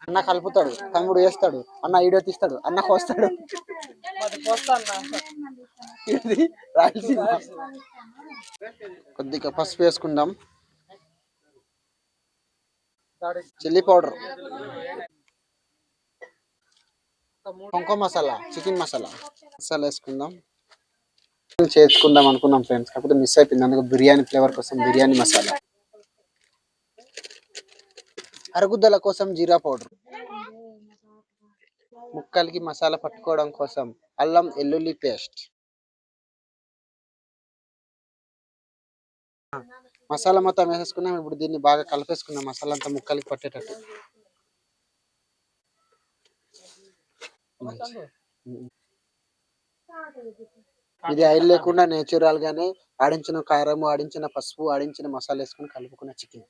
అన్న కలుపుతాడు, తమ్ముడు వేస్తాడు, అన్న వీడియో తీస్తాడు, అన్న కోస్తాడు. కొద్దిగా పసుపు వేసుకుందాం, చిల్లీ పౌడర్, కొంకో మసాలా, చికెన్ మసాలా వేసుకుందాం. చేసుకుందాం అనుకున్నాం ఫ్రెండ్స్, కాకపోతే మిస్ అయిపోయింది. అందుకు బిర్యానీ ఫ్లేవర్ కోసం బిర్యానీ మసాలా, అరుగుద్దల కోసం జీరా పౌడర్, ముక్కలకి మసాలా పట్టుకోవడం కోసం అల్లం వెల్లుల్లి పేస్ట్. మసాలా మొత్తం వేసేసుకున్నాం. ఇప్పుడు దీన్ని బాగా కలిపేసుకున్నాం, మసాలా అంతా ముక్కలకి పట్టేటట్టు. ఇది ఆయిల్ లేకుండా నేచురల్ గానే ఆడించిన కారము, ఆడించిన పసుపు, ఆడించిన మసాలా వేసుకుని కలుపుకున్న చికెన్.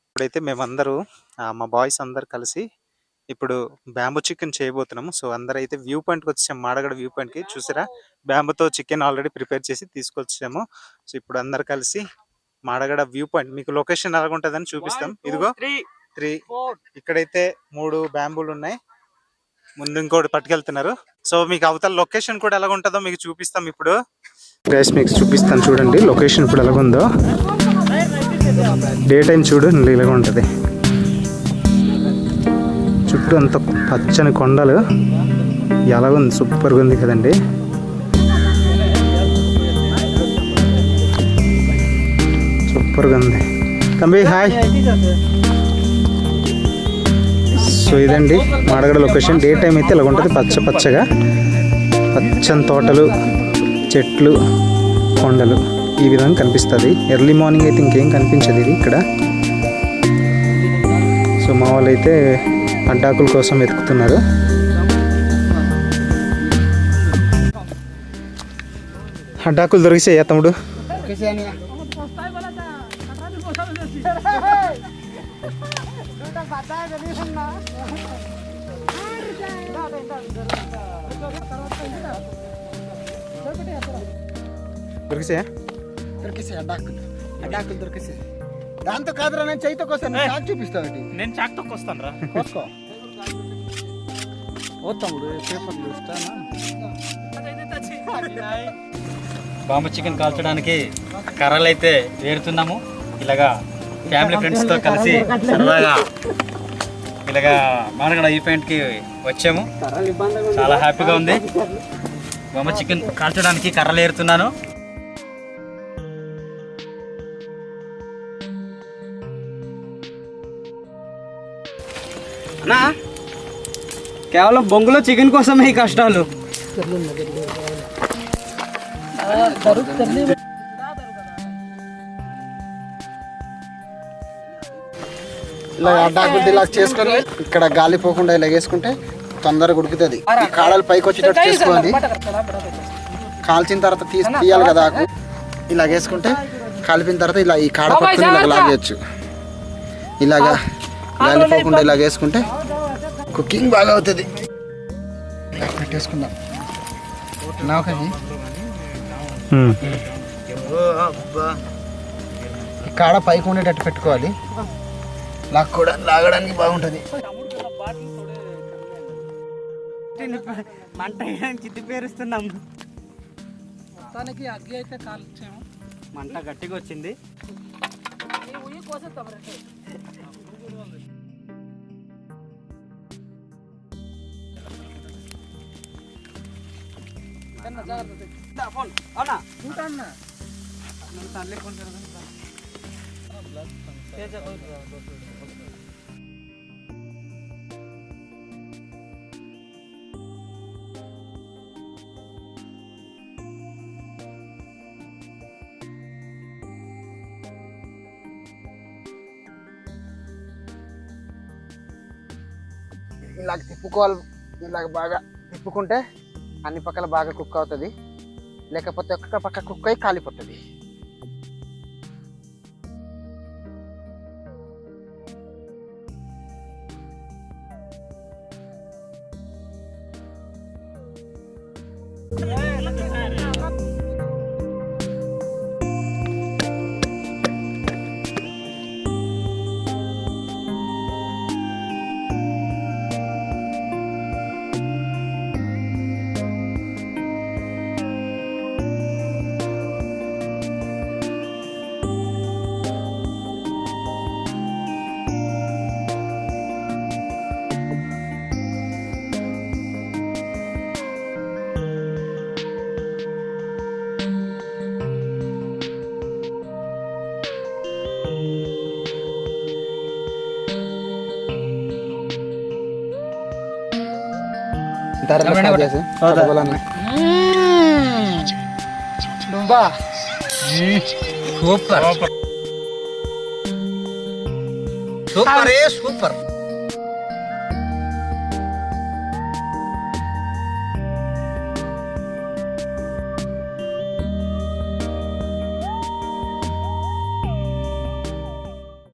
ఇప్పుడైతే మేమందరూ మా బాయ్స్ అందరు కలిసి ఇప్పుడు బ్యాంబూ చికెన్ చేయబోతున్నాము. సో అందరూ అయితే వ్యూ పాయింట్కి వచ్చాము, మాడగడ వ్యూ పాయింట్కి. చూసారా, బ్యాంబూతో చికెన్ ఆల్రెడీ ప్రిపేర్ చేసి తీసుకొచ్చాము. సో ఇప్పుడు అందరు కలిసి మాడగడ వ్యూ పాయింట్ మీకు లొకేషన్ ఎలాగ ఉంటుందని చూపిస్తాం. ఇదిగో 3 ఇక్కడైతే 3 బ్యాంబూలు ఉన్నాయి, ముందు ఇంకోటి పట్టుకెళ్తున్నారు. సో మీకు అవతల లొకేషన్ కూడా ఎలాగ ఉంటుందో మీకు చూపిస్తాం. ఇప్పుడు గైస్ మీకు చూపిస్తాను చూడండి లొకేషన్ ఇప్పుడు ఎలాగుందో. డే టైం చూడండి ఇలాగ ఉంటుంది, చుట్టూ అంత పచ్చని కొండలు, ఎలాగుంది, సూపర్గా ఉంది కదండి. సూపర్గా ఉంది. తంబి హాయ్. సో ఇదండి మాడగడ లొకేషన్. డే టైం అయితే ఇలా ఉంటుంది, పచ్చగా పచ్చని తోటలు, చెట్లు, కొండలు ఈ విధంగా కనిపిస్తుంది. ఎర్లీ మార్నింగ్ అయితే ఇంకేం కనిపించదు ఇది ఇక్కడ. సో మా వాళ్ళు అయితే అడ్డాకుల కోసం వెతుకుతున్నారు. అడ్డాకులు దొరికిసాయా తమ్ముడు? దొరికిసాయా? దొరికేసాయి అడ్డాకులు దొరికేసాయి. దాంతో కాదురా, నేను చేయితో కోస్తాను, చాకు చూపిస్తాను. నేను చాకుతో కోస్తాను రా, కోసుకో. ఓ తమ్ముడు పేపర్లు ఇస్తానా? బాంబు చికెన్ కాల్చడానికి కర్రలు అయితే వేరుతున్నాము. ఇలాగా ఫ్యామిలీ ఫ్రెండ్స్తో కలిసి సరదాగా ఇలాగా మానగడ ఈ పాయింట్కి వచ్చాము. చాలా హ్యాపీగా ఉంది. బాంబు చికెన్ కాల్చడానికి కర్రలు ఏరుతున్నాను. అన్నా కేవలం బొంగులో చికెన్ కోసమే ఈ కష్టాలు. ఇలా అడ్డాకులు ఇలా చేసుకొని ఇక్కడ గాలి పోకుండా ఇలా వేసుకుంటే తొందరగా ఉడుకుతుంది. ఈ కాడలు పైకి వచ్చేటట్టు చేసుకోవాలి. కాల్చిన తర్వాత తీయాలి కదా ఆకు. ఇలా వేసుకుంటే కాలిపిన తర్వాత ఇలా ఈ కాడ పట్టుకుని ఇలా లాగేయచ్చు. ఇలాగా గాలి పోకుండా ఇలా వేసుకుంటే కుకింగ్ బాగా అవుతుంది. పెట్టేసుకుందాం. ఈ కాడ పైకి ఉండేటట్టు పెట్టుకోవాలి, లాగడానికి బాగుంటుంది. మంట చిత్తి పేరుస్తున్నాము. మొత్తానికి అగ్గి అయితే కాల్చాము, మంట గట్టిగా వచ్చింది. ఇలాగ తిప్పుకోవాలి. ఇలాగ బాగా తిప్పుకుంటే అన్ని పక్కల బాగా కుక్ అవుతుంది, లేకపోతే ఒక్క పక్క కుక్ అయి కాలిపోతుంది. Super super.